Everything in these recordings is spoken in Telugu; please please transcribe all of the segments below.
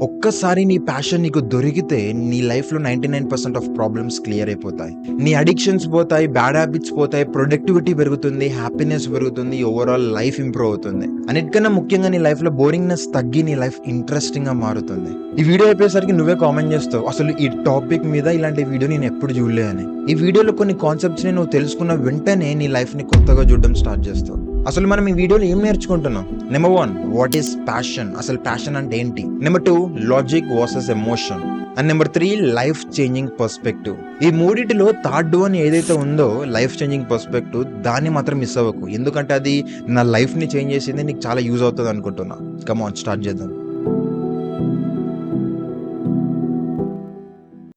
ఒక్కసారి నీ ప్యాషన్ నీకు దొరికితే నీ లైఫ్లో 99% ఆఫ్ ప్రాబ్లమ్స్ క్లియర్ అయిపోతాయి. నీ అడిక్షన్స్ పోతాయి, బ్యాడ్ హ్యాబిట్స్ పోతాయి, ప్రొడక్టివిటీ పెరుగుతుంది, హ్యాపీనెస్ పెరుగుతుంది, ఓవరాల్ లైఫ్ ఇంప్రూవ్ అవుతుంది. అన్నిటికన్నా ముఖ్యంగా నీ లైఫ్లో బోరింగ్నెస్ తగ్గి నీ లైఫ్ ఇంట్రెస్టింగ్ గా మారుతుంది. ఈ వీడియో అయిపోయేసరికి నువ్వే కామెంట్ చేస్తావు, అసలు ఈ టాపిక్ మీద ఇలాంటి వీడియో నేను ఎప్పుడు చూడలే అని. ఈ వీడియోలో కొన్ని కాన్సెప్ట్స్ ని నువ్వు తెలుసుకున్న వెంటనే నీ లైఫ్ ని కొత్తగా చూడడం స్టార్ట్ చేస్తావు. అసలు మనం ఈ వీడియోలో ఏం నేర్చుకుంటున్నాం? నెంబర్ 1, వాట్ ఈస్ ప్యాషన్, అసలు ప్యాషన్ అంటే ఏంటి? Number 2, logic versus emotion. And number 3, life changing perspective. ఈ మూడిటిలో థర్డ్ వన్ ఏదైతే ఉందో, లైఫ్ చేంజింగ్ పర్స్పెక్టివ్, దాన్ని మాత్రం మిస్ అవ్వకు, ఎందుకంటే అది నా లైఫ్ ని చేంజ్ చేసింది, నీకు చాలా యూజ్ అవుతుంది అనుకుంటున్నా. కమ్ ఆన్, స్టార్ట్ చేద్దాం.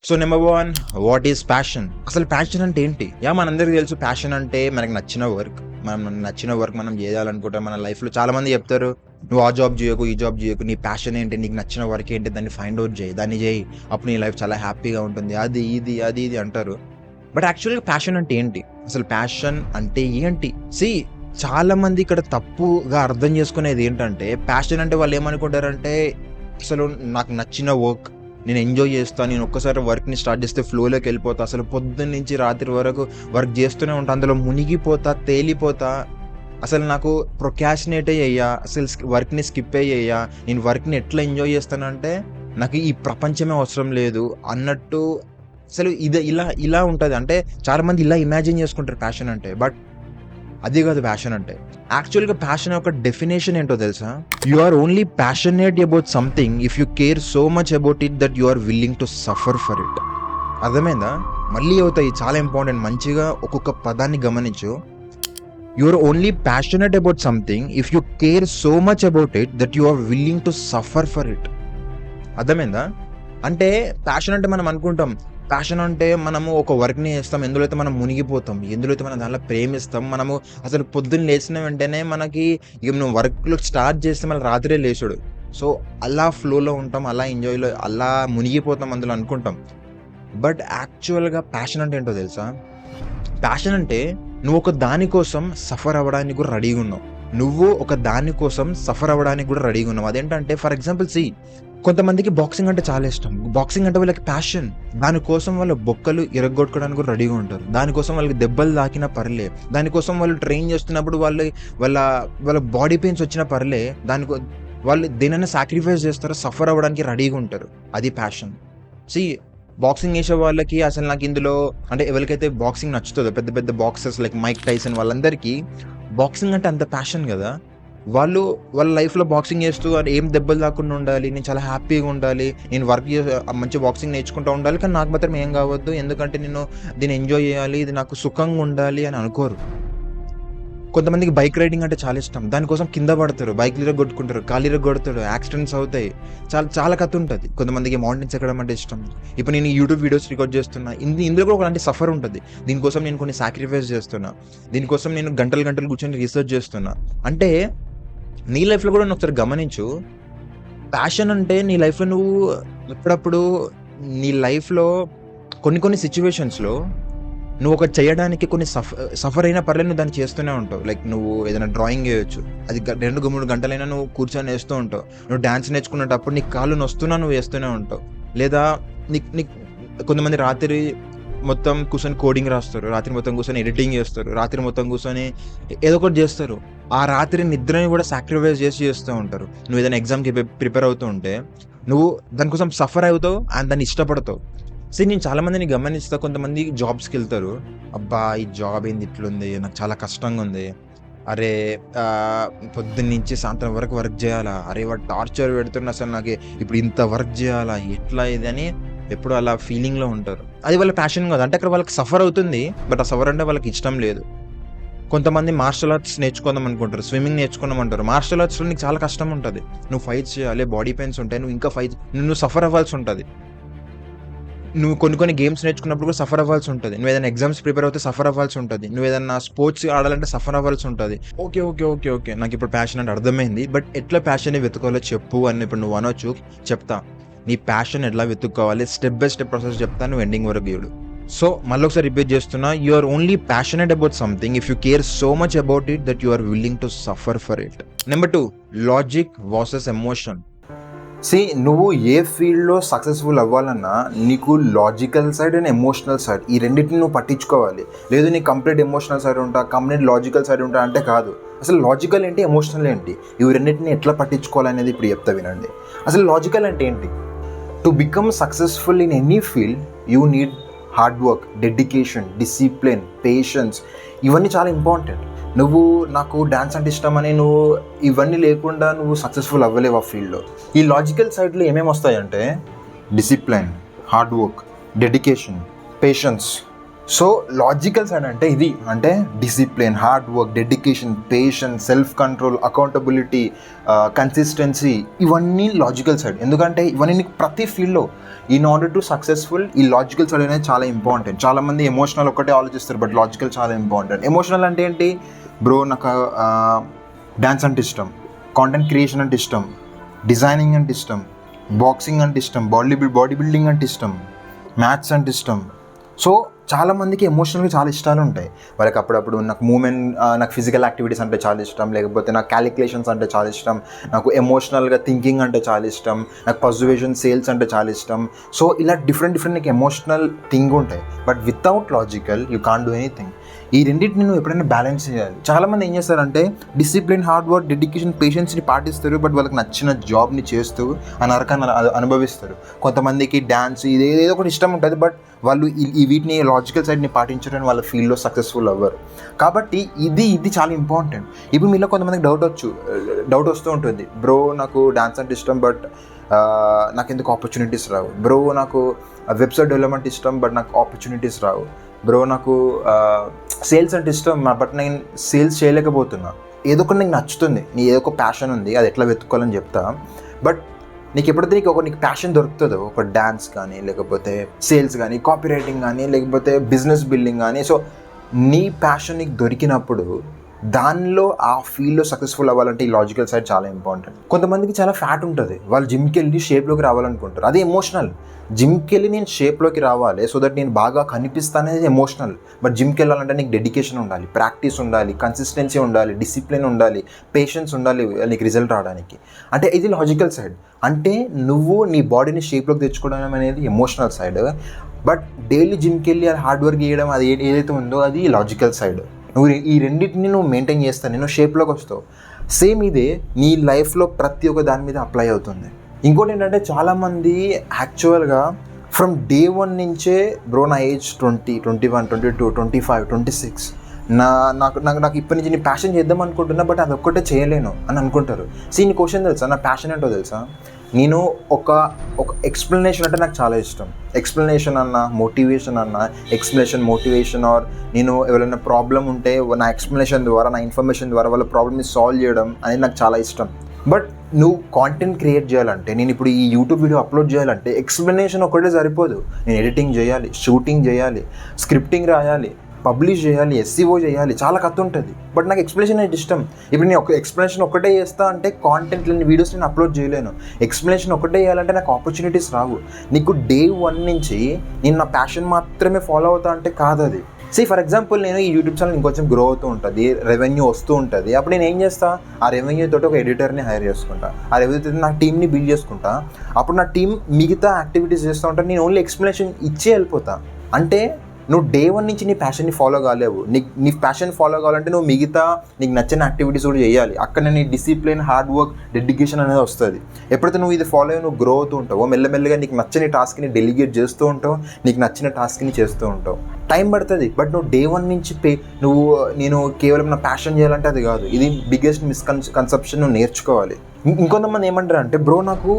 So number 1, what is passion, అసలు ప్యాషన్ అంటే ఏంటి? మనందరికీ తెలుసు ప్యాషన్ అంటే మనకు నచ్చిన వర్క్. మనం చేయాలనుకుంటాం మన లైఫ్లో. చాలా మంది చెప్తారు, నువ్వు ఆ జాబ్ చేయకు, ఈ జాబ్ చేయకు, నీ ప్యాషన్ ఏంటి, నీకు నచ్చిన వర్క్ ఏంటి, దాన్ని ఫైండ్ అవుట్ చేయి, దాన్ని చేయి, అప్పుడు నీ లైఫ్ చాలా హ్యాపీగా ఉంటుంది, అది ఇది అంటారు. బట్ యాక్చువల్గా ప్యాషన్ అంటే ఏంటి? అసలు ప్యాషన్ అంటే ఏంటి? చాలా మంది ఇక్కడ తప్పుగా అర్థం చేసుకునేది ఏంటంటే, ప్యాషన్ అంటే వాళ్ళు ఏమనుకుంటారంటే, అసలు నాకు నచ్చిన వర్క్ నేను ఎంజాయ్ చేస్తాను, నేను ఒక్కసారి వర్క్ని స్టార్ట్ చేస్తే ఫ్లోలోకి వెళ్ళిపోతా, అసలు పొద్దున్న నుంచి రాత్రి వరకు వర్క్ చేస్తూనే ఉంటా, అందులో మునిగిపోతా, తేలిపోతా, అసలు నాకు ప్రొకాషనేట్ అయ్యా, అసలు వర్క్ని స్కిప్ అయ్యా, నేను వర్క్ని ఎట్లా ఎంజాయ్ చేస్తానంటే నాకు ఈ ప్రపంచమే అవసరం లేదు అన్నట్టు. అసలు ఇది ఇలా ఉంటుంది. అంటే చాలా మంది ఇలా ఇమాజిన్ చేసుకుంటారు ప్యాషన్ అంటే. బట్ అది కాదు ప్యాషన్ అంటే. యాక్చువల్గా ప్యాషన్ యొక్క డెఫినేషన్ ఏంటో తెలుసా? You are only passionate about something if you care so much about it that you are willing to suffer for it. అర్థమైందా? మళ్ళీ అవుతాయి, చాలా ఇంపార్టెంట్, మంచిగా ఒక్కొక్క పదాన్ని గమనించు. You are only passionate about something if you care so much about it that you are willing to suffer for it. అర్థమైందా? అంటే ప్యాషన్ అంటే మనం అనుకుంటాం, ప్యాషన్ అంటే మనము ఒక వర్క్ని చేస్తాం, ఎందులో అయితే మనం మునిగిపోతాం, ఎందులో అయితే మనం దాంట్లో ప్రేమిస్తాం, మనము అసలు పొద్దున్న లేచిన వెంటనే మనకి ఇక నువ్వు వర్క్లో స్టార్ట్ చేస్తే మళ్ళీ రాత్రే లేచుడు. సో అలా ఫ్లోలో ఉంటాం, అలా ఎంజాయ్లో, అలా మునిగిపోతాం అందులో అనుకుంటాం. బట్ యాక్చువల్గా ప్యాషన్ అంటే ఏంటో తెలుసా? ప్యాషన్ అంటే నువ్వు ఒక దానికోసం సఫర్ అవ్వడానికి కూడా రెడీగా ఉన్నావు. అదేంటంటే, ఫర్ ఎగ్జాంపుల్ కొంతమందికి బాక్సింగ్ అంటే చాలా ఇష్టం. బాక్సింగ్ అంటే వాళ్ళకి ప్యాషన్. దానికోసం వాళ్ళ బొక్కలు ఇరగొట్టుకోవడానికి కూడా రెడీగా ఉంటారు. దానికోసం వాళ్ళకి దెబ్బలు తాకినా పర్లే, దానికోసం వాళ్ళు ట్రైన్ చేస్తున్నప్పుడు వాళ్ళ బాడీ పెయిన్స్ వచ్చినా పర్లే, వాళ్ళు దేనైనా సాక్రిఫైస్ చేస్తారు, సఫర్ అవ్వడానికి రెడీగా ఉంటారు. అది ప్యాషన్. బాక్సింగ్ చేసే వాళ్ళకి అసలు నాకు ఇందులో అంటే ఎవరికైతే బాక్సింగ్ నచ్చుతుందో, పెద్ద పెద్ద బాక్సర్స్ లైక్ మైక్ టైసన్, వాళ్ళందరికీ బాక్సింగ్ అంటే అంత ప్యాషన్ కదా. వాళ్ళ లైఫ్లో బాక్సింగ్ చేస్తూ అది ఏం దెబ్బలు దాకుండా ఉండాలి, నేను చాలా హ్యాపీగా ఉండాలి, నేను వర్క్ మంచి బాక్సింగ్ నేర్చుకుంటూ ఉండాలి, కానీ నాకు మాత్రం ఏం కావద్దు, ఎందుకంటే నేను దీన్ని ఎంజాయ్ చేయాలి, ఇది నాకు సుఖంగా ఉండాలి అని అనుకోరు. కొంతమందికి బైక్ రైడింగ్ అంటే చాలా ఇష్టం. దానికోసం కింద పడతారు, బైక్ కొట్టుకుంటారు, కాలు కొడతారు, యాక్సిడెంట్స్ అవుతాయి, చాలా కథ ఉంటుంది. కొంతమందికి మౌంటైన్స్ ఎక్కడం అంటే ఇష్టం. ఇప్పుడు నేను యూట్యూబ్ వీడియోస్ రికార్డ్ చేస్తున్నా, ఇందులో కూడా అలాంటి సఫర్ ఉంటుంది. దీనికోసం నేను కొన్ని సాక్రిఫైస్ చేస్తున్నా, దీనికోసం నేను గంటలు కూర్చొని రీసెర్చ్ చేస్తున్నా. అంటే నీ లైఫ్లో కూడా నువ్వు ఒకసారి గమనించు, ప్యాషన్ అంటే నీ లైఫ్లో నువ్వు ఎప్పుడప్పుడు నీ లైఫ్లో కొన్ని సిచ్యువేషన్స్లో నువ్వు ఒకటి చేయడానికి కొన్ని సఫర్ అయినా పర్లేదు, నువ్వు దాన్ని చేస్తూనే ఉంటావు. లైక్ నువ్వు ఏదైనా డ్రాయింగ్ చేయొచ్చు, అది 2-3 గంటలైనా నువ్వు కూర్చొని వేస్తూ ఉంటావు. నువ్వు డ్యాన్స్ నేర్చుకునేటప్పుడు నీకు కాళ్ళు నొస్తున్నా నువ్వు వేస్తూనే ఉంటావు. లేదా నీకు కొంతమంది రాత్రి మొత్తం కూర్చొని కోడింగ్ రాస్తారు, రాత్రి మొత్తం కూర్చొని ఎడిటింగ్ చేస్తారు, రాత్రి మొత్తం కూర్చొని ఏదో ఒకటి చేస్తారు. ఆ రాత్రి నిద్రని కూడా సాక్రిఫైస్ చేస్తూ ఉంటారు. నువ్వు ఏదైనా ఎగ్జామ్కి ప్రిపేర్ అవుతూ ఉంటే నువ్వు దానికోసం సఫర్ అవుతావు అండ్ దాన్ని ఇష్టపడతావు. నేను చాలా మందిని గమనిస్తా, కొంతమంది జాబ్స్కి వెళ్తారు, అబ్బా ఈ జాబ్ ఏంది ఇట్లుంది, నాకు చాలా కష్టంగా ఉంది, అరే పొద్దున్న నుంచి సాయంత్రం వరకు వర్క్ చేయాలా, అరే వాడు టార్చర్ పెడుతున్నా, అసలు నాకు ఇప్పుడు ఇంత వర్క్ చేయాలా, ఎట్లా ఇది అని ఎప్పుడు అలా ఫీలింగ్లో ఉంటారు. అది వాళ్ళ ప్యాషన్ కాదు. అంటే అక్కడ వాళ్ళకి సఫర్ అవుతుంది, బట్ ఆ సఫర్ అంటే వాళ్ళకి ఇష్టం లేదు. కొంతమంది మార్షల్ ఆర్ట్స్ నేర్చుకుందాం అనుకుంటారు, స్విమ్మింగ్ నేర్చుకుందాం అంటారు. మార్షల్ ఆర్ట్స్లో నీకు చాలా కష్టం ఉంటుంది, నువ్వు ఫైట్స్ చేయాలి, బాడీ పెయిన్స్ ఉంటాయి, నువ్వు ఇంకా నువ్వు సఫర్ అవ్వాల్సి ఉంటుంది. నువ్వు కొన్ని గేమ్స్ నేర్చుకున్నప్పుడు కూడా సఫర్ అవ్వాల్సి ఉంటుంది. నువ్వు ఏదైనా ఎగ్జామ్స్ ప్రిపేర్ అవుతే సఫర్ అవ్వాల్సి ఉంటుంది. నువ్వు ఏదైనా స్పోర్ట్స్ ఆడాలంటే సఫర్ అవ్వాల్సి ఉంటుంది. ఓకే నాకు ఇప్పుడు ప్యాషన్ అంటే అర్థమైంది, బట్ ఎట్లా ప్యాషన్ వెతుకోవాలో చెప్పు అని ఇప్పుడు నువ్వు అనొచ్చు. చెప్తా, నీ ప్యాషన్ ఎట్లా వెతుక్కోవాలి, స్టెప్ బై స్టెప్ ప్రాసెస్ చెప్తా, నువ్వు ఎండింగ్ వరకు చూడు. సో మళ్ళీ ఒకసారి రిపీట్ చేస్తున్నా, you are only passionate about something if you care so much about it that you are willing to suffer for it. Number 2, logic versus emotion. నువ్వు ఏ ఫీల్డ్లో సక్సెస్ఫుల్ అవ్వాలన్నా నీకు logical side and emotional side ఈ రెండింటిని నువ్వు పట్టించుకోవాలి. లేదు నీకు కంప్లీట్ ఎమోషనల్ సైడ్ ఉంటా, కంప్లీట్ లాజికల్ సైడ్ ఉంటా అంటే కాదు. అసలు లాజికల్ ఏంటి, ఎమోషనల్ ఏంటి, ఇవి రెండింటిని ఎట్లా పట్టించుకోవాలనేది ఇప్పుడు చెప్తా వినండి. అసలు లాజికల్ అంటే ఏంటి? To become successful in any field you need hard work, dedication, discipline, patience. ఇవన్నీ చాలా ఇంపార్టెంట్. నువ్వు నాకు డ్యాన్స్ అంటే ఇష్టం అని నువ్వు ఇవన్నీ లేకుండా నువ్వు సక్సెస్ఫుల్ అవ్వలేవు ఆ ఫీల్డ్లో. ఈ లాజికల్ సైడ్లో ఏమేమి వస్తాయంటే discipline, hard work, dedication, patience. So logical side అంటే ఇది, అంటే discipline, hard work, dedication, patience, self control, accountability, consistency, ఇవన్నీ లాజికల్ సైడ్. ఎందుకంటే ఇవన్నీ నీకు ప్రతి ఫీల్డ్లో ఇన్ ఆర్డర్ టు సక్సెస్ఫుల్ ఈ లాజికల్ సైడ్ అనేది చాలా ఇంపార్టెంట్. చాలామంది ఎమోషనల్ ఒకటే ఆలోచిస్తారు, బట్ లాజికల్ చాలా ఇంపార్టెంట్. ఎమోషనల్ అంటే ఏంటి? బ్రో నాకు డ్యాన్స్ అంటే ఇష్టం, కాంటెంట్ క్రియేషన్ అంటే ఇష్టం, డిజైనింగ్ అంటే ఇష్టం, బాక్సింగ్ అంటే ఇష్టం, బాడీ బిల్డింగ్ అంటే ఇష్టం, మ్యాథ్స్ అంటే ఇష్టం. సో చాలామందికి ఎమోషనల్గా చాలా ఇష్టాలు ఉంటాయి. వాళ్ళకి అప్పుడప్పుడు నాకు ఫిజికల్ యాక్టివిటీస్ అంటే చాలా ఇష్టం, లేకపోతే నాకు క్యాలిక్యులేషన్స్ అంటే చాలా ఇష్టం, నాకు ఎమోషనల్గా థింకింగ్ అంటే చాలా ఇష్టం, నాకు పర్సువేషన్, సేల్స్ అంటే చాలా ఇష్టం. సో ఇలా డిఫరెంట్ నీకు ఎమోషనల్ థింగ్ ఉంటాయి. But without logical you can't do anything. ఈ రెండింటిని నువ్వు ఎప్పుడైనా బ్యాలెన్స్ చేయాలి. చాలామంది ఏం చేస్తారంటే డిసిప్లిన్, హార్డ్ వర్క్, డెడికేషన్, పేషెన్స్ని పాటిస్తారు, బట్ వాళ్ళకి నచ్చిన జాబ్ని చేస్తూ ఆ నరకాన్ని అనుభవిస్తారు. కొంతమందికి డ్యాన్స్ ఏదో ఒకటి ఇష్టం ఉంటుంది, బట్ వాళ్ళు ఈ వీటిని లాజికల్ సైడ్ని పాటించడం వాళ్ళ ఫీల్డ్లో సక్సెస్ఫుల్ అవ్వరు. కాబట్టి ఇది చాలా ఇంపార్టెంట్. ఇప్పుడు మీలో కొంతమందికి డౌట్ వస్తూ ఉంటుంది, బ్రో నాకు డ్యాన్స్ అంటే ఇష్టం, బట్ నాకు ఎందుకు ఆపర్చునిటీస్ రావు. బ్రో నాకు వెబ్సైట్ డెవలప్మెంట్ ఇష్టం, బట్ నాకు ఆపర్చునిటీస్ రావు. బ్రో నాకు సేల్స్ అంటే ఇష్టం, బట్ నేను సేల్స్ చేయలేకపోతున్నా. ఏదో ఒకటి నీకు నచ్చుతుంది, ఏదో ఒక ప్యాషన్ ఉంది, అది ఎట్లా వెతుక్కోవాలని చెప్తా. బట్ నీకు ఎప్పుడైతే నీకు ప్యాషన్ దొరుకుతుందో, ఒక డ్యాన్స్ కానీ, లేకపోతే సేల్స్ కానీ, కాపీ రైటింగ్ కానీ, లేకపోతే బిజినెస్ బిల్డింగ్ కానీ, సో నీ ప్యాషన్ నీకు దొరికినప్పుడు దానిలో ఆ ఫీల్డ్లో సక్సెస్ఫుల్ అవ్వాలంటే ఈ లాజికల్ సైడ్ చాలా ఇంపార్టెంట్. కొంతమందికి చాలా ఫ్యాట్ ఉంటుంది, వాళ్ళు జిమ్కి వెళ్ళి షేప్లోకి రావాలనుకుంటారు, అది ఎమోషనల్. జిమ్కి వెళ్ళి నేను షేప్లోకి రావాలి, సో దట్ నేను బాగా కనిపిస్తానేది ఎమోషనల్. బట్ జిమ్కి వెళ్ళాలంటే నీకు డెడికేషన్ ఉండాలి, ప్రాక్టీస్ ఉండాలి, కన్సిస్టెన్సీ ఉండాలి, డిసిప్లిన్ ఉండాలి, పేషెన్స్ ఉండాలి నీకు రిజల్ట్ రావడానికి. అంటే ఇది లాజికల్ సైడ్. అంటే నువ్వు నీ బాడీని షేప్లోకి తెచ్చుకోవడం అనేది ఎమోషనల్ సైడ్. బట్ డైలీ జిమ్కి వెళ్ళి అది హార్డ్ వర్క్ చేయడం, అది ఏదైతే ఉందో అది లాజికల్ సైడ్. నువ్వు ఈ రెండింటిని నువ్వు మెయింటైన్ చేస్తాను, నేను షేప్లోకి వస్తావు. సేమ్ ఇదే నీ లైఫ్లో ప్రతి ఒక్క దాని మీద అప్లై అవుతుంది. ఇంకోటి ఏంటంటే చాలామంది యాక్చువల్గా ఫ్రమ్ డే 1 నుంచే బ్రో నా ఏజ్ 20, 21, 22, 25, 26 నాకు ఇప్పటి నుంచి నీ ప్యాషన్ చేద్దాం అనుకుంటున్నా, బట్ అది ఒక్కటే చేయలేను అని అనుకుంటారు. నీ క్వశ్చన్ తెలుసా, నా ప్యాషన్ ఏంటో తెలుసా? నేను ఒక ఎక్స్ప్లెనేషన్ అంటే నాకు చాలా ఇష్టం. ఎక్స్ప్లెనేషన్ అన్నా, మోటివేషన్ అన్నా, మోటివేషన్ ఆర్ నేను ఎవరైనా ప్రాబ్లం ఉంటే నా ఎక్స్ప్లెనేషన్ ద్వారా, నా ఇన్ఫర్మేషన్ ద్వారా వాళ్ళ ప్రాబ్లమ్ని సాల్వ్ చేయడం అనేది నాకు చాలా ఇష్టం. బట్ నువ్వు కాంటెంట్ క్రియేట్ చేయాలంటే, నేను ఇప్పుడు ఈ యూట్యూబ్ వీడియో అప్లోడ్ చేయాలంటే ఎక్స్ప్లెనేషన్ ఒకటే సరిపోదు. నేను ఎడిటింగ్ చేయాలి, షూటింగ్ చేయాలి, స్క్రిప్టింగ్ రాయాలి, పబ్లిష్ చేయాలి, SEO చేయాలి, చాలా కథ ఉంటుంది. బట్ నాకు ఎక్స్ప్లెనేషన్ అయితే ఇష్టం. ఇప్పుడు నేను ఒక ఎక్స్ప్లెనేషన్ ఒకటే చేస్తా అంటే కాంటెంట్ లేని వీడియోస్ నేను అప్లోడ్ చేయలేను. ఎక్స్ప్లెనేషన్ ఒకటే చేయాలంటే నాకు ఆపర్చునిటీస్ రావు. నీకు డే 1 నుంచి నేను నా ప్యాషన్ మాత్రమే ఫాలో అవుతా అంటే కాదు అది. ఫర్ ఎగ్జాంపుల్ నేను ఈ యూట్యూబ్ ఛానల్ ఇంకొంచెం గ్రో అవుతూ ఉంటుంది, రెవెన్యూ వస్తూ ఉంటుంది. అప్పుడు నేను ఏం చేస్తా, ఆ రెవెన్యూ తోటి ఒక ఎడిటర్ని హైర్ చేసుకుంటా, ఆ రెవెన్యూ తోటి నా టీమ్ని బిల్డ్ చేసుకుంటా. అప్పుడు నా టీం మిగతా యాక్టివిటీస్ చేస్తూ ఉంటాను, నేను ఓన్లీ ఎక్స్ప్లెనేషన్ ఇచ్చే వెళ్ళిపోతా. అంటే నువ్వు డే 1 నుంచి నీ ప్యాషన్ని ఫాలో కాలేవు. నీ ప్యాషన్ ఫాలో కావాలంటే నువ్వు మిగతా నీకు నచ్చిన యాక్టివిటీస్ కూడా చేయాలి. అక్కడ నీ డిసిప్లిన్, హార్డ్ వర్క్, డెడికేషన్ అనేది వస్తుంది. ఎప్పుడైతే నువ్వు ఇది ఫాలో అయ్యి నువ్వు గ్రో అవుతూ ఉంటావో, మెల్లమెల్లగా నీకు నచ్చని టాస్క్ని డెలిగేట్ చేస్తూ ఉంటావు, నీకు నచ్చిన టాస్క్ని చేస్తూ ఉంటావు. టైం పడుతుంది, బట్ నువ్వు డే 1 నుంచి నేను కేవలం నా ప్యాషన్ చేయాలంటే అది కాదు. ఇది బిగ్గెస్ట్ మిస్కన్సెప్షన్ నువ్వు నేర్చుకోవాలి. ఇంకొంతమంది ఏమంటారు అంటే, బ్రో నాకు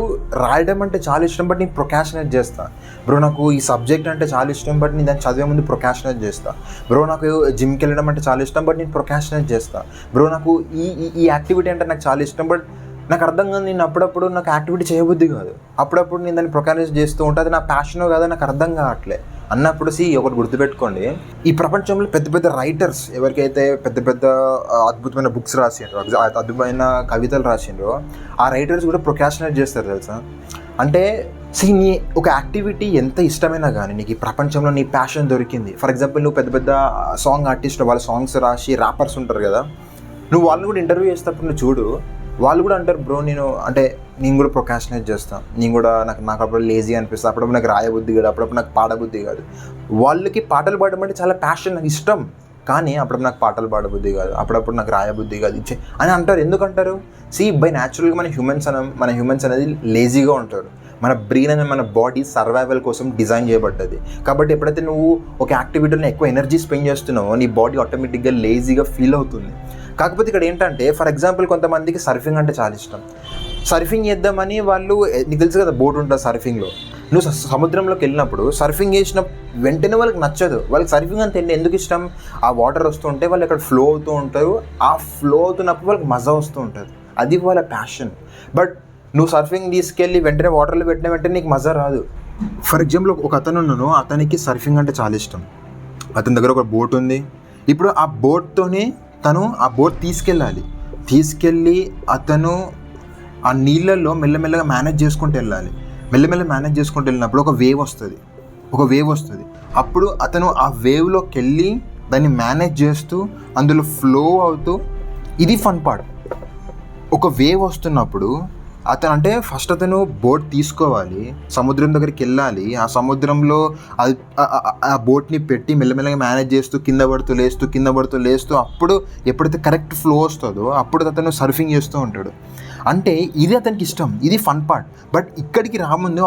రాయడం అంటే చాలా ఇష్టం, బట్ నేను ప్రొకాషనేట్ చేస్తా. బ్రో నాకు ఈ సబ్జెక్ట్ అంటే చాలా ఇష్టం, బట్ నేను దాన్ని చదివే ముందు ప్రొకాషనేట్ చేస్తా. బ్రో నాకు జిమ్కి వెళ్ళడం అంటే చాలా ఇష్టం, బట్ నేను ప్రొకాషనేట్ చేస్తా. బ్రో నాకు ఈ యాక్టివిటీ అంటే నాకు చాలా ఇష్టం, బట్ నాకు అర్థం కాదు, నేను అప్పుడప్పుడు నాకు యాక్టివిటీ చేయబుద్ధి కాదు. అప్పుడప్పుడు నేను దాన్ని ప్రొకాషనేట్ చేస్తూ ఉంటే అది నా ప్యాషనో కాదో నాకు అర్థం కావట్లే అన్నప్పుడు ఒకటి గుర్తుపెట్టుకోండి, ఈ ప్రపంచంలో పెద్ద పెద్ద రైటర్స్ ఎవరికైతే పెద్ద అద్భుతమైన బుక్స్ రాసిండ్రో, అద్భుతమైన కవితలు రాసిండ్రో, ఆ రైటర్స్ కూడా ప్రొకాషనేట్ చేస్తారు తెలుసా. అంటే నీ ఒక యాక్టివిటీ ఎంత ఇష్టమైనా కానీ నీకు ఈ ప్రపంచంలో నీ ప్యాషన్ దొరికింది. ఫర్ ఎగ్జాంపుల్ నువ్వు పెద్ద సాంగ్ ఆర్టిస్ట్, వాళ్ళ సాంగ్స్ రాసి ర్యాపర్స్ ఉంటారు కదా, నువ్వు వాళ్ళని కూడా ఇంటర్వ్యూ చేసేటప్పుడు నువ్వు చూడు, వాళ్ళు కూడా అంటారు బ్రో నేను కూడా ప్రొకాస్టినేట్ చేస్తాను, నేను కూడా నాకు అప్పుడు లేజీ అనిపిస్తుంది, అప్పుడప్పుడు నాకు రాయబుద్ధి కాదు, అప్పుడప్పుడు నాకు పాడబుద్ధి కాదు. వాళ్ళకి పాటలు పాడడం అంటే చాలా ప్యాషన్, నాకు ఇష్టం, కానీ అప్పుడప్పుడు నాకు పాటలు పాడబుద్ధి కాదు, అప్పుడప్పుడు నాకు రాయబుద్ధి కాదు అని అంటారు. ఎందుకంటారు? బై న్యాచురల్గా మన హ్యూమన్స్ అనేది లేజీగా ఉంటారు. మన బ్రెయిన్ అనే మన బాడీ సర్వైవల్ కోసం డిజైన్ చేయబడ్డది. కాబట్టి ఎప్పుడైతే నువ్వు ఒక యాక్టివిటీలో ఎక్కువ ఎనర్జీ స్పెండ్ చేస్తున్నావో నీ బాడీ ఆటోమేటిక్గా లేజీగా ఫీల్ అవుతుంది. కాకపోతే ఇక్కడ ఏంటంటే, ఫర్ ఎగ్జాంపుల్ కొంతమందికి సర్ఫింగ్ అంటే చాలా ఇష్టం. సర్ఫింగ్ చేద్దామని వాళ్ళు, నీకు తెలుసు కదా బోట్ ఉంటుంది సర్ఫింగ్లో, నువ్వు సముద్రంలోకి వెళ్ళినప్పుడు సర్ఫింగ్ చేసిన వెంటనే వాళ్ళకి నచ్చదు. వాళ్ళకి సర్ఫింగ్ అంతే ఎందుకు ఇష్టం? ఆ వాటర్ వస్తుంటే వాళ్ళు అక్కడ ఫ్లో అవుతూ ఉంటారు, ఆ ఫ్లో అవుతున్నప్పుడు వాళ్ళకి మజా వస్తూ ఉంటుంది, అది వాళ్ళ ప్యాషన్. బట్ నువ్వు సర్ఫింగ్ తీసుకెళ్ళి వెంటనే వాటర్లో పెట్టిన వెంటనే నీకు మజా రాదు. ఫర్ ఎగ్జాంపుల్ ఒక అతను ఉన్నాను, అతనికి సర్ఫింగ్ అంటే చాలా ఇష్టం. అతని దగ్గర ఒక బోట్ ఉంది. ఇప్పుడు ఆ బోట్తోనే తను ఆ బోట్ తీసుకెళ్ళి అతను ఆ నీళ్ళల్లో మెల్లమెల్లగా మేనేజ్ చేసుకుంటూ వెళ్ళాలి. మేనేజ్ చేసుకుంటూ వెళ్ళినప్పుడు ఒక వేవ్ వస్తుంది. అప్పుడు అతను ఆ వేవ్లోకి వెళ్ళి దాన్ని మేనేజ్ చేస్తూ అందులో ఫ్లో అవుతూ, ఇది ఫన్ పార్ట్. ఒక వేవ్ వస్తున్నప్పుడు ఫస్ట్ అతను బోట్ తీసుకోవాలి, సముద్రం దగ్గరికి వెళ్ళాలి, ఆ సముద్రంలో ఆ బోట్ని పెట్టి మెల్లమెల్లగా మేనేజ్ చేస్తూ కింద పడుతూ లేస్తూ అప్పుడు ఎప్పుడైతే కరెక్ట్ ఫ్లో వస్తుందో అప్పుడు అతను సర్ఫింగ్ చేస్తూ ఉంటాడు. అంటే ఇది అతనికి ఇష్టం, ఇది ఫన్ పార్ట్. బట్ ఇక్కడికి రాముందు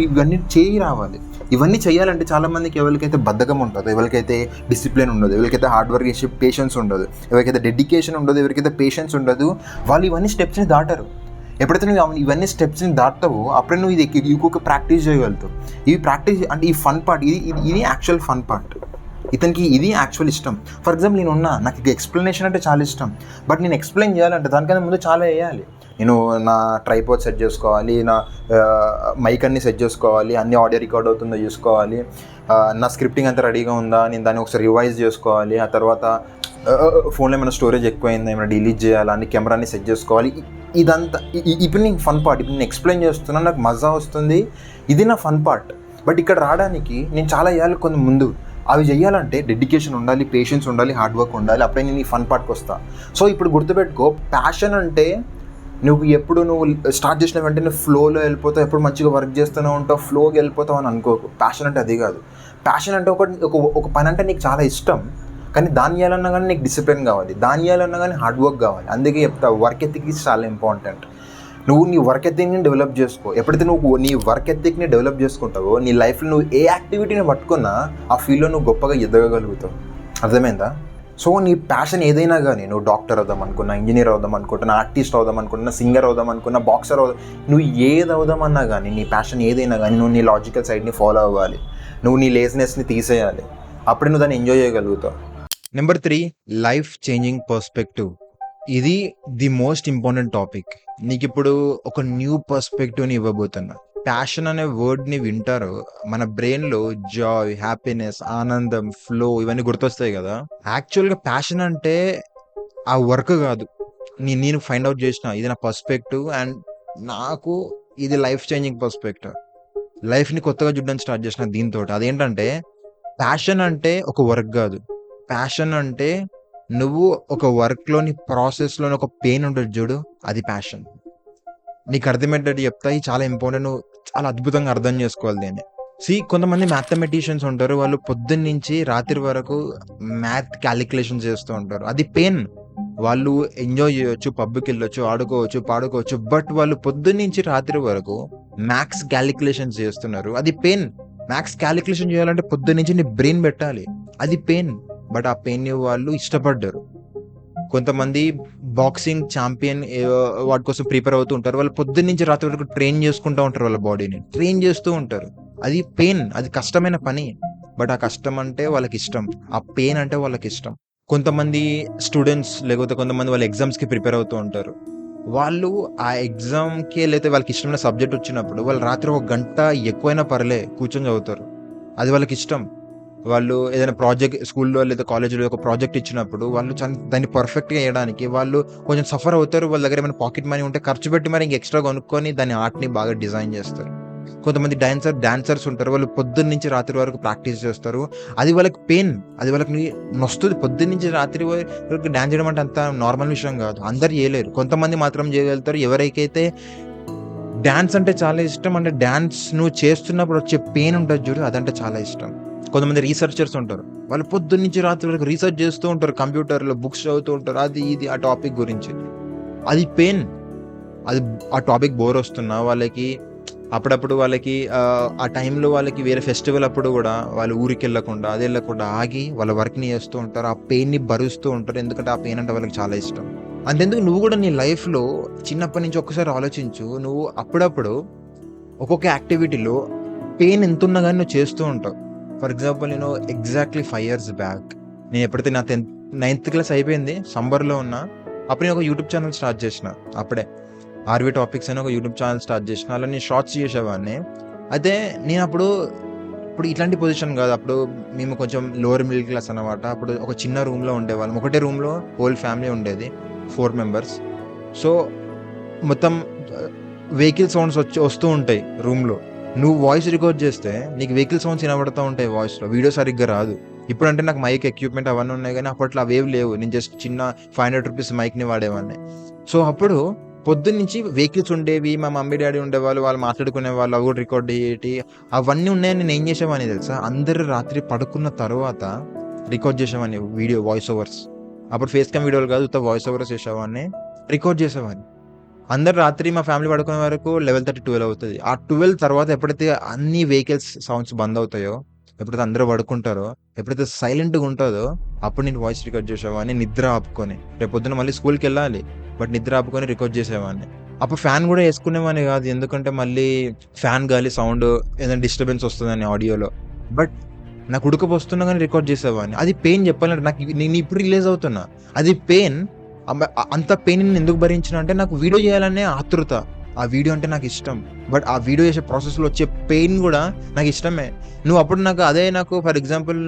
ఇవన్నీ రావాలి. ఇవన్నీ చేయాలంటే చాలామందికి ఎవరికైతే బద్ధకం ఉంటుందో, ఎవరికైతే డిసిప్లిన్ ఉండదు, ఎవరికైతే హార్డ్ వర్క్ చేసే పేషెన్స్ ఉండదు, ఎవరికైతే డెడికేషన్ ఉండదు, ఎవరికైతే పేషెన్స్ ఉండదు, వాళ్ళు ఇవన్నీ స్టెప్స్ని దాటారు. ఎప్పుడైతే నువ్వు ఇవన్నీ స్టెప్స్ని దాటుతావో అప్పుడే నువ్వు ఇది ఇంకొక ప్రాక్టీస్ చేయగలుగుతావు. ఇవి ప్రాక్టీస్ అంటే ఈ ఫన్ పార్ట్, ఇది యాక్చువల్ ఫన్ పార్ట్. ఇతనికి ఇది యాక్చువల్ ఇష్టం. ఫర్ ఎగ్జాంపుల్ నాకు ఎక్స్ప్లెనేషన్ అంటే చాలా ఇష్టం. బట్ నేను ఎక్స్ప్లెయిన్ చేయాలంటే దానికన్నా ముందు చాలా వేయాలి. నేను నా ట్రైపాడ్ సెట్ చేసుకోవాలి, నా మైక్ అన్ని సెట్ చేసుకోవాలి, అన్ని ఆడియో రికార్డ్ అవుతుందో చూసుకోవాలి, నా స్క్రిప్టింగ్ అంతా రెడీగా ఉందా, నేను దాన్ని ఒకసారి రివైజ్ చేసుకోవాలి, ఆ తర్వాత ఫోన్లో ఏమైనా స్టోరేజ్ ఎక్కువైందా, ఏమైనా డిలీట్ చేయాలా, అన్ని కెమెరాని సెట్ చేసుకోవాలి. ఇదంతా ఇప్పుడు నేను ఫన్ పార్ట్, ఇప్పుడు నేను ఎక్స్ప్లెయిన్ చేస్తున్నాను, నాకు మజా వస్తుంది, ఇది నా ఫన్ పార్ట్. బట్ ఇక్కడ రావడానికి నేను చాలా వేయాలి కొంత ముందు. అవి చేయాలంటే డెడికేషన్ ఉండాలి, పేషెన్స్ ఉండాలి, హార్డ్ వర్క్ ఉండాలి, అప్పుడే నేను ఈ ఫన్ పార్ట్కి వస్తాను. సో ఇప్పుడు గుర్తుపెట్టుకో, ప్యాషన్ అంటే నువ్వు స్టార్ట్ చేసిన వెంటనే ఫ్లోలో వెళ్ళిపోతావు, ఎప్పుడు మంచిగా వర్క్ చేస్తూనే ఉంటావు, ఫ్లోకి వెళ్ళిపోతావు అని అనుకోకు. ప్యాషన్ అంటే అది కాదు. ప్యాషన్ అంటే ఒక పని అంటే నీకు చాలా ఇష్టం, కానీ దాన్ని చేయాలన్నా కానీ నీకు డిసిప్లిన్ కావాలి, దాన్ని చేయాలన్నా కానీ హార్డ్ వర్క్ కావాలి. అందుకే చెప్తా, వర్క్ ఎథిక్ ఈజ్ చాలా ఇంపార్టెంట్. నువ్వు నీ వర్క్ ఎథిక్ని డెవలప్ చేసుకో. ఎప్పుడైతే నువ్వు నీ వర్క్ ఎథిక్ని డెవలప్ చేసుకుంటావో, నీ లైఫ్లో నువ్వు ఏ యాక్టివిటీని పట్టుకున్నా ఆ ఫీల్డ్లో నువ్వు గొప్పగా ఎదగగలుగుతావు. అర్థమైందా? సో నీ ప్యాషన్ ఏదైనా కానీ, నువ్వు డాక్టర్ అవుదాం అనుకున్నా, ఇంజనీర్ అవుదాం అనుకుంటున్నా, ఆర్టిస్ట్ అవుదాం అనుకున్నా, సింగర్ అవుదాం అనుకున్నా, బాక్సర్ అవుదాం, నువ్వు ఏది అవుదామన్నా కానీ, నీ ప్యాషన్ ఏదైనా కానీ నువ్వు నీ లాజికల్ సైడ్ని ఫాలో అవ్వాలి, నువ్వు నీ లేజినెస్ని తీసేయాలి, అప్పుడే నువ్వు దాన్ని ఎంజాయ్ చేయగలుగుతావు. Number 3, life changing perspective. ఇది ది మోస్ట్ ఇంపార్టెంట్ టాపిక్. నీకు ఇప్పుడు ఒక న్యూ పర్స్పెక్టివ్ని ఇవ్వబోతున్నా. ప్యాషన్ అనే వర్డ్ని వింటారు, మన బ్రెయిన్లో జాయ్, హ్యాపీనెస్, ఆనందం, ఫ్లో ఇవన్నీ గుర్తొస్తాయి కదా. యాక్చువల్గా ప్యాషన్ అంటే ఆ వర్క్ కాదు. నేను ఫైండ్ అవుట్ చేసిన, ఇది నా పర్స్పెక్టివ్ అండ్ నాకు ఇది లైఫ్ చేంజింగ్ పర్స్పెక్టివ్. లైఫ్ని కొత్తగా చూడడానికి స్టార్ట్ చేసిన దీంతో. అదేంటంటే, ప్యాషన్ అంటే ఒక వర్క్ కాదు. ప్యాషన్ అంటే నువ్వు ఒక వర్క్లోని ప్రాసెస్లోని ఒక పెయిన్ ఉంటుంది చూడు, అది ప్యాషన్. నీకు అర్థమయ్యేటట్టు చెప్తా, ఇది చాలా ఇంపార్టెంట్, నువ్వు చాలా అద్భుతంగా అర్థం చేసుకోవాలి దీన్ని. కొంతమంది మ్యాథమెటిషియన్స్ ఉంటారు, వాళ్ళు పొద్దున్న నుంచి రాత్రి వరకు మ్యాథ్ క్యాలిక్యులేషన్స్ చేస్తూ ఉంటారు, అది పెయిన్. వాళ్ళు ఎంజాయ్ చేయొచ్చు, పబ్కి వెళ్ళొచ్చు, ఆడుకోవచ్చు, పాడుకోవచ్చు, బట్ వాళ్ళు పొద్దున్న నుంచి రాత్రి వరకు మ్యాథ్స్ క్యాలిక్యులేషన్స్ చేస్తున్నారు, అది పెయిన్. మ్యాథ్స్ క్యాలిక్యులేషన్ చేయాలంటే పొద్దున్న నుంచి నీ బ్రెయిన్ పెట్టాలి, అది పెయిన్. బట్ ఆ పెయిన్ వాళ్ళు ఇష్టపడ్డారు. కొంతమంది బాక్సింగ్ ఛాంపియన్ వాటి కోసం ప్రిపేర్ అవుతూ ఉంటారు, వాళ్ళు పొద్దున్న నుంచి రాత్రి వరకు ట్రైన్ చేసుకుంటూ ఉంటారు, వాళ్ళ బాడీని ట్రైన్ చేస్తూ ఉంటారు, అది పెయిన్, అది కష్టమైన పని. బట్ ఆ కష్టం అంటే వాళ్ళకి ఇష్టం, ఆ పెయిన్ అంటే వాళ్ళకి ఇష్టం. కొంతమంది స్టూడెంట్స్, లేకపోతే కొంతమంది వాళ్ళ ఎగ్జామ్స్కి ప్రిపేర్ అవుతూ ఉంటారు, వాళ్ళు ఆ ఎగ్జామ్కి లేకపోతే వాళ్ళకి ఇష్టమైన సబ్జెక్ట్ వచ్చినప్పుడు వాళ్ళు రాత్రి 1 గంట ఎక్కువైనా పర్లే కూర్చొని చదువుతారు, అది వాళ్ళకి ఇష్టం. వాళ్ళు ఏదైనా ప్రాజెక్ట్ స్కూల్లో లేదా కాలేజీలో ఒక ప్రాజెక్ట్ ఇచ్చినప్పుడు వాళ్ళు దాన్ని పర్ఫెక్ట్గా వేయడానికి వాళ్ళు కొంచెం సఫర్ అవుతారు. వాళ్ళ దగ్గర ఏమైనా పాకెట్ మనీ ఉంటే ఖర్చు పెట్టి మరి ఇంక ఎక్స్ట్రా కొనుక్కొని దాని ఆర్ట్ని బాగా డిజైన్ చేస్తారు. కొంతమంది డాన్సర్స్ ఉంటారు. వాళ్ళు పొద్దున్న నుంచి రాత్రి వరకు ప్రాక్టీస్ చేస్తారు. అది వాళ్ళకి పెయిన్. అది వాళ్ళకి నొస్తది. పొద్దున్న నుంచి రాత్రి వరకు డాన్స్ చేయడం అంటే అంత నార్మల్ విషయం కాదు. అందరూ చేయలేరు. కొంతమంది మాత్రం చేయగలుగుతారు. ఎవరికైతే డాన్స్ అంటే చాలా ఇష్టం, అంటే డాన్స్ నువ్వు చేస్తున్నప్పుడు వచ్చే పెయిన్ ఉంటది చూడు, అదంటే చాలా ఇష్టం. కొంతమంది రీసెర్చర్స్ ఉంటారు. వాళ్ళు పొద్దున్న నుంచి రాత్రి వరకు రీసెర్చ్ చేస్తూ ఉంటారు. కంప్యూటర్‌లో బుక్స్ చదువుతూ ఉంటారు. అది ఇది ఆ టాపిక్ గురించి. అది పెయిన్. అది ఆ టాపిక్ బోర్ వస్తున్నా వాళ్ళకి అప్పుడప్పుడు వాళ్ళకి ఆ టైంలో వాళ్ళకి వేరే ఫెస్టివల్ అప్పుడు కూడా వాళ్ళు ఊరికెళ్ళకుండా, అది వెళ్ళకుండా ఆగి వాళ్ళ వర్క్‌ని చేస్తూ ఉంటారు. ఆ పెయిన్‌ని భరిస్తూ ఉంటారు. ఎందుకంటే ఆ పెయిన్ అంటే వాళ్ళకి చాలా ఇష్టం. అంతెందుకు నువ్వు కూడా నీ లైఫ్‌లో చిన్నప్పటి నుంచి ఒక్కసారి ఆలోచించు. నువ్వు అప్పుడప్పుడు ఒక్కొక్క యాక్టివిటీలో పెయిన్ ఎంతున్నా గాని నువ్వు చేస్తూ ఉంటావు. ఫర్ ఎగ్జాంపుల్ నేను ఎగ్జాక్ట్‌లీ 5 ఇయర్స్ బ్యాక్ నేను ఎప్పుడైతే నా 9థ్ క్లాస్ అయిపోయింది, సమ్మర్‌లో ఉన్నా. అప్పుడు నేను ఒక యూట్యూబ్ ఛానల్ స్టార్ట్ చేసిన. అప్పుడే ఆర్‌వి టాపిక్స్ అని ఒక యూట్యూబ్ ఛానల్ స్టార్ట్ చేసిన. అలా నేను షార్ట్స్ చేసేవాడిని. అయితే నేను ఇప్పుడు ఇట్లాంటి పొజిషన్ కాదు. అప్పుడు మేము కొంచెం లోవర్ మిడిల్ క్లాస్ అన్నమాట. అప్పుడు ఒక చిన్న రూమ్‌లో ఉండేవాళ్ళం. ఒకటే రూమ్‌లో హోల్ ఫ్యామిలీ ఉండేది. 4 మెంబర్స్. సో మొత్తం వెహికల్ సౌండ్స్ వస్తూ ఉంటాయి రూమ్‌లో. నువ్వు వాయిస్ రికార్డ్ చేస్తే నీకు వెహికల్ సౌండ్స్ వినబడతా ఉంటాయి వాయిస్‌లో. వీడియో సరిగ్గా రాదు. ఇప్పుడంటే నాకు మైక్ ఎక్విప్‌మెంట్ అవన్నీ ఉన్నాయి గానీ అప్పట్లో అవేవి లేవు. నేను జస్ట్ చిన్న ₹500 మైక్‌ని వాడేవాడిని. సో అప్పుడు పొద్దున్నుంచి వెహికల్స్ ఉండేవి. మా మమ్మీ, డ్యాడీ ఉండేవాళ్ళు. వాళ్ళు మాట్లాడుకునేవాళ్ళు. అవి కూడా రికార్డ్ అయ్యేటి. అవన్నీ ఉన్నాయని నేనేం చేసేవాడిని తెలుసా? అందరూ రాత్రి పడుకున్న తర్వాత రికార్డ్ చేసేవాడిని వీడియో వాయిస్ ఓవర్స్. అప్పుడు ఫేస్ క్యామ్ వీడియోలు కాదు, ఉత్త వాయిస్ ఓవర్స్ చేసేవాడిని. రికార్డ్ చేసేవాడిని. అందరూ రాత్రి మా ఫ్యామిలీ పడుకునే వరకు 11:30, 12 అవుతది. ఆ 12 తర్వాత ఎప్పుడైతే అన్ని వెహికల్స్ సౌండ్స్ బంద్ అవుతాయో, ఎప్పుడైతే అందరూ పడుకుంటారో, ఎప్పుడైతే సైలెంట్‌గా ఉంటదో, అప్పుడు నేను వాయిస్ రికార్డ్ చేసేవాడిని నిద్ర ఆపుకొని. రేపు పొద్దున మళ్ళీ స్కూల్‌కెళ్ళాలి. బట్ నిద్ర ఆపుకొని రికార్డ్ చేసేవాడిని. అప్పుడు ఫ్యాన్ కూడా వేసుకునేవాడిని కాదు. ఎందుకంటే మళ్ళీ ఫ్యాన్ గాలి సౌండ్ ఏదైనా డిస్టర్బెన్స్ వస్తదని ఆడియోలో. బట్ నాకు ఉడకపోస్తున్నా గాని రికార్డ్ చేసేవాడిని. అది పెయిన్ చెప్పాలంటే నేను ఇప్పుడు రియలైజ్ అవుతున్నా. అది పెయిన్. అంత పెయిన్ నేను ఎందుకు భరించిన అంటే నాకు వీడియో చేయాలనే ఆతృత. ఆ వీడియో అంటే నాకు ఇష్టం. బట్ ఆ వీడియో చేసే ప్రాసెస్‌లో వచ్చే పెయిన్ కూడా నాకు ఇష్టమే. నాకు ఫర్ ఎగ్జాంపుల్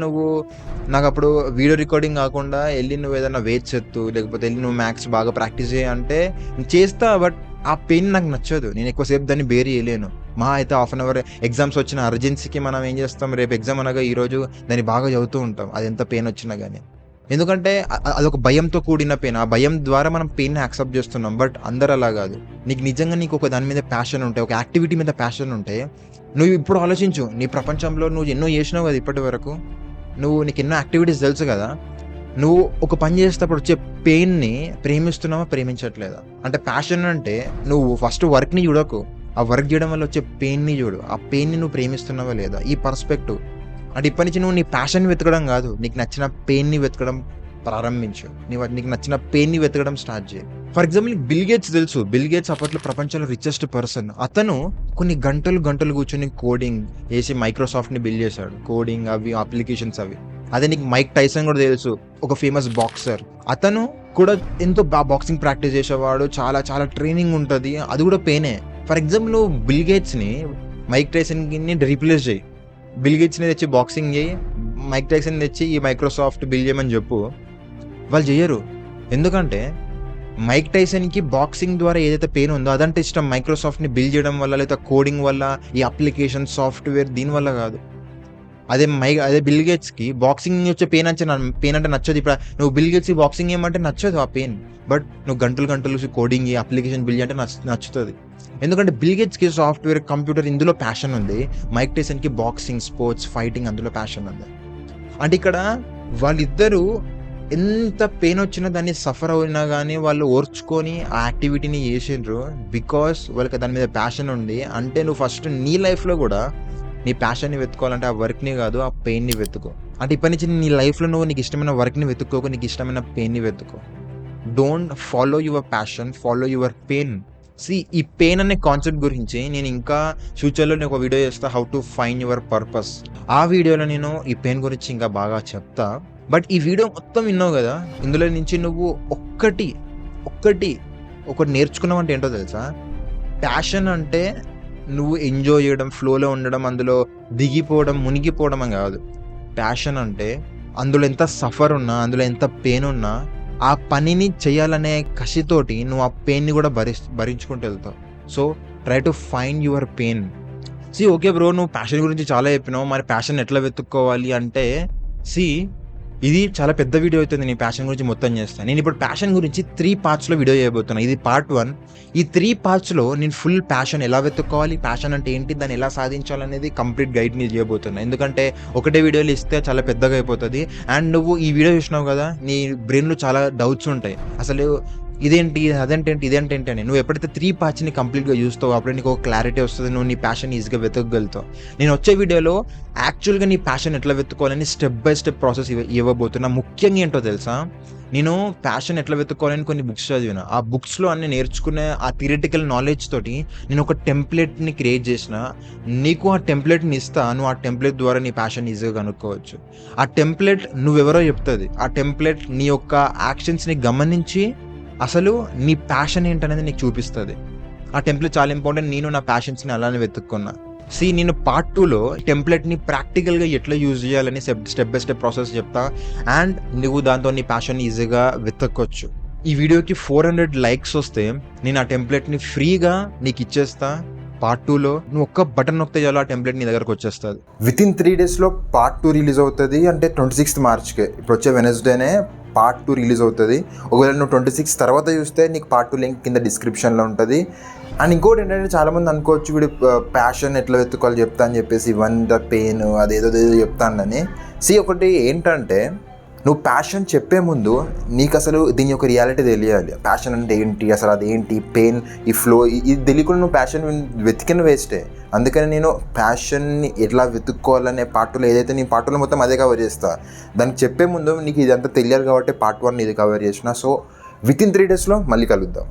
నాకప్పుడు వీడియో రికార్డింగ్ కాకుండా నువ్వు ఏదైనా వెయిట్స్ ఎత్తు, లేకపోతే నువ్వు మ్యాథ్స్ బాగా ప్రాక్టీస్ చేయి అంటే నేను చేస్తా. బట్ ఆ పెయిన్ నాకు నచ్చదు. నేను ఎక్కువసేపు దాన్ని బేర్ చేయలేను. మహా అయితే హాఫ్ అన్ అవర్ ఎగ్జామ్స్ వచ్చిన అర్జెన్సీకి మనం ఏం చేస్తాం, రేపు ఎగ్జామ్ అనగా ఈరోజు దాన్ని బాగా చదువుతూ ఉంటాం. అది ఎంత పెయిన్ వచ్చినా గానీ. ఎందుకంటే అదొక భయంతో కూడిన పెయిన్. ఆ భయం ద్వారా మనం పెయిన్‌ని యాక్సెప్ట్ చేస్తున్నాం. బట్ అందరూ అలా కాదు. నీకు ఒక దాని మీద ప్యాషన్ ఉంటే, ఒక యాక్టివిటీ మీద ప్యాషన్ ఉంటే, నువ్వు ఇప్పుడు ఆలోచించు. నీ ప్రపంచంలో నువ్వు ఎన్నో చేసినావు కదా ఇప్పటి వరకు. నీకు ఎన్నో యాక్టివిటీస్ తెలుసు కదా. నువ్వు ఒక పని చేసేటప్పుడు వచ్చే పెయిన్‌ని ప్రేమిస్తున్నావా? ప్రేమించట్లేదా? అంటే ప్యాషన్ అంటే నువ్వు ఫస్ట్ వర్క్‌ని చూడకు. ఆ వర్క్ చేయడం వల్ల వచ్చే పెయిన్‌ని చూడు. ఆ పెయిన్‌ని నువ్వు ప్రేమిస్తున్నావా లేదా? ఈ పర్స్పెక్టివ్. అంటే ఇప్పటి నుంచి నువ్వు నీ ప్యాషన్‌ని వెతకడం కాదు. నీకు నచ్చిన పెయిన్‌ని వెతకడం ప్రారంభించు. నీకు నచ్చిన పెయిన్‌ని వెతకడం స్టార్ట్ చేయి. ఫర్ ఎగ్జాంపుల్ నీకు బిల్ గేట్స్ తెలుసు. బిల్ గేట్స్ అప్పట్లో ప్రపంచంలో రిచెస్ట్ పర్సన్. అతను కొన్ని గంటలు కూర్చొని కోడింగ్ చేసి మైక్రోసాఫ్ట్‌ని బిల్డ్ చేశాడు. కోడింగ్ అవి అప్లికేషన్స్ అవి. అదే నీకు మైక్ టైసన్ కూడా తెలుసు. ఒక ఫేమస్ బాక్సర్. అతను కూడా ఎంతో బాక్సింగ్ ప్రాక్టీస్ చేసేవాడు. చాలా చాలా ట్రైనింగ్ ఉంటది. అది కూడా పెయినే. ఫర్ ఎగ్జాంపుల్ నువ్వు బిల్ గేట్స్‌ని మైక్ టైసన్‌ని రీప్లేస్ చేయి. బిల్ గేట్స్‌ని తెచ్చి బాక్సింగ్ చేయి. మైక్ టైసన్ తెచ్చి ఈ మైక్రోసాఫ్ట్ బిల్డ్ చేయమని చెప్పు. వాళ్ళు చెయ్యరు. ఎందుకంటే మైక్ టైసన్‌కి బాక్సింగ్ ద్వారా ఏదైతే పెయిన్ ఉందో అదంటే ఇష్టం. మైక్రోసాఫ్ట్‌ని బిల్డ్ చేయడం వల్ల, లేదా కోడింగ్ వల్ల, ఈ అప్లికేషన్ సాఫ్ట్‌వేర్ దీని వల్ల కాదు. అదే బిల్ గేట్స్‌కి బాక్సింగ్ వచ్చే పెయిన్ అంటే నచ్చదు. ఇప్పుడు నువ్వు బిల్ గేట్స్‌కి బాక్సింగ్ చేయమంటే నచ్చదు ఆ పెయిన్. బట్ నువ్వు గంటలు చూసి కోడింగ్, అప్లికేషన్ బిల్డ్ అంటే నచ్చుతది. ఎందుకంటే బిల్ గేట్స్‌కి సాఫ్ట్‌వేర్, కంప్యూటర్ ఇందులో ప్యాషన్ ఉంది. మైక్ టైసన్‌కి బాక్సింగ్, స్పోర్ట్స్, ఫైటింగ్ అందులో ప్యాషన్ ఉంది. అంటే ఇక్కడ వాళ్ళిద్దరూ ఎంత పెయిన్ వచ్చినా దాన్ని సఫర్ అయినా గానీ వాళ్ళు ఓర్చుకొని ఆ యాక్టివిటీని చేసిండ్రు. బికాస్ వాళ్ళకి దాని మీద ప్యాషన్ ఉంది. అంటే నువ్వు ఫస్ట్ నీ లైఫ్‌లో కూడా నీ ప్యాషన్‌ని వెతుక్కోవాలంటే ఆ వర్క్‌ని కాదు, ఆ పెయిన్‌ని వెతుక్కో. అంటే ఇప్పటి నుంచి నీ లైఫ్‌లో నీకు ఇష్టమైన వర్క్‌ని వెతుక్కోకు. నీకు ఇష్టమైన పెయిన్‌ని వెతుక్కో. Don't follow your passion, follow your pain. ఈ పెయిన్ అనే కాన్సెప్ట్ గురించి నేను ఇంకా ఫ్యూచర్‌లో నేను ఒక వీడియో చేస్తా. How to find your purpose. ఆ వీడియోలో నేను ఈ పెయిన్ గురించి ఇంకా బాగా చెప్తా. బట్ ఈ వీడియో మొత్తం విన్నావు కదా. ఇందులో నుంచి నువ్వు ఒకటి నేర్చుకున్నావంటే ఏంటో తెలుసా? ప్యాషన్ అంటే నువ్వు ఎంజాయ్ చేయడం, ఫ్లోలో ఉండడం, అందులో దిగిపోవడం, మునిగిపోవడం అని కాదు. ప్యాషన్ అంటే అందులో ఎంత సఫర్ ఉన్నా, అందులో ఎంత పెయిన్ ఉన్నా, ఆ పనిని చేయాలనే కసితోటి నువ్వు ఆ పెయిన్‌ని కూడా భరించుకుంటూ వెళ్తావు. So try to find your pain. Okay bro, నువ్వు ప్యాషన్ గురించి చాలా చెప్పినావు. మరి ప్యాషన్ ఎట్లా వెతుక్కోవాలి అంటే, సి ఇది చాలా పెద్ద వీడియో అవుతుంది. నీ ప్యాషన్ గురించి మొత్తం చేస్తాను. నేను ఇప్పుడు ప్యాషన్ గురించి 3 పార్ట్స్‌లో వీడియో చేయబోతున్నా. ఇది పార్ట్ 1. ఈ 3 పార్ట్స్‌లో నేను ఫుల్ ప్యాషన్ ఎలా వెతుక్కోవాలి, ప్యాషన్ అంటే ఏంటి, దాన్ని ఎలా సాధించాలనేది కంప్లీట్ గైడ్ నీకు చేయబోతున్నా. ఎందుకంటే ఒకటే వీడియోలో ఇస్తే చాలా పెద్దగా అయిపోతది. అండ్ నువ్వు ఈ వీడియో చూసినావు కదా, నీ బ్రెయిన్‌లో చాలా డౌట్స్ ఉంటాయి. అసలు ఇదేంటి, అదేంటేంటి, ఇదేంటేంటి అని. నువ్వు ఎప్పుడైతే 3 పార్ట్స్‌ని కంప్లీట్‌గా చూస్తావో అప్పుడే నీకు ఒక క్లారిటీ వస్తది. నువ్వు నీ ప్యాషన్ ఈజీగా వెతకగలుగుతావు. నేను వచ్చే వీడియోలో యాక్చువల్‌గా నీ ప్యాషన్ ఎట్లా వెతుక్కోవాలని స్టెప్ బై స్టెప్ ప్రాసెస్ ఇవ్వబోతున్నా. ముఖ్యంగా ఏంటో తెలుసా? నేను ప్యాషన్ ఎట్లా వెతుక్కోవాలని కొన్ని బుక్స్ చదివిన. ఆ బుక్స్‌లో అన్ని నేర్చుకునే ఆ థియరిటికల్ నాలెడ్జ్ తోటి నేను ఒక టెంప్లేట్‌ని క్రియేట్ చేసిన. నీకు ఆ టెంప్లేట్‌ని ఇస్తా. నువ్వు ఆ టెంప్లేట్ ద్వారా నీ ప్యాషన్ ఈజీగా కనుక్కోవచ్చు. ఆ టెంప్లేట్ నువ్వెవరో చెప్తది. ఆ టెంప్లేట్ నీ యొక్క యాక్షన్స్‌ని గమనించి అసలు నీ ప్యాషన్ ఏంటనేది నీకు చూపిస్తది. ఆ టెంప్లేట్ చాలా ఇంపార్టెంట్. నేను నా ప్యాషన్స్‌ని అలానే వెతుక్కున్నా. నేను పార్ట్ 2లో టెంప్లేట్‌ని ప్రాక్టికల్‌గా ఎట్లా యూజ్ చేయాలని స్టెప్ బై స్టెప్ ప్రాసెస్ చెప్తా. అండ్ నువ్వు దాంతో నీ ప్యాషన్‌ని ఈజీగా వెతక్కొచ్చు. ఈ వీడియోకి 400 లైక్స్ వస్తే నేను ఆ టెంప్లేట్‌ని ఫ్రీగా నీకు ఇచ్చేస్తా. పార్ట్ 2లో నువ్వు ఒక్క బటన్ నొక్కితే చాలు ఆ టెంప్లేట్ నీ దగ్గరకు వచ్చేస్తది. వితిన్ 3 డేస్‌లో పార్ట్ 2 రిలీజ్ అవుతది. అంటే 26th మార్చ్‌కే. ఇప్పుడు వచ్చే వెడ్నెస్డేనే పార్ట్ 2 రిలీజ్ అవుతుంది. ఒకవేళ నువ్వు 26 తర్వాత చూస్తే నీకు పార్ట్ 2 లింక్ కింద డిస్క్రిప్షన్లో ఉంటుంది. అండ్ ఇంకోటి ఏంటంటే చాలామంది అనుకోవచ్చు వీడు ప్యాషన్ ఎట్లా వెతుక్కోవాలి చెప్తా అని చెప్పేసి ద పెయిన్ అదేదో చెప్తానని. ఒకటి ఏంటంటే నువ్వు ప్యాషన్ చెప్పే ముందు నీకు అసలు దీని యొక్క రియాలిటీ తెలియాలి. ప్యాషన్ అంటే ఏంటి, అసలు అదేంటి, పెయిన్, ఈ ఫ్లో, ఇది తెలియకుండా నువ్వు ప్యాషన్ వెతికిన వేస్టే. అందుకని నేను ప్యాషన్ని ఎట్లా వెతుక్కోవాలనే పార్ట్ 2లో ఏదైతే నీ పార్ట్ 2లో మొత్తం అదే కవర్ చేస్తా. దానికి చెప్పే ముందు నీకు ఇదంతా తెలియాలి కాబట్టి పార్ట్ 1 ఇది కవర్ చేసిన. వితిన్ 3 డేస్లో మళ్ళీ కలుద్దాం.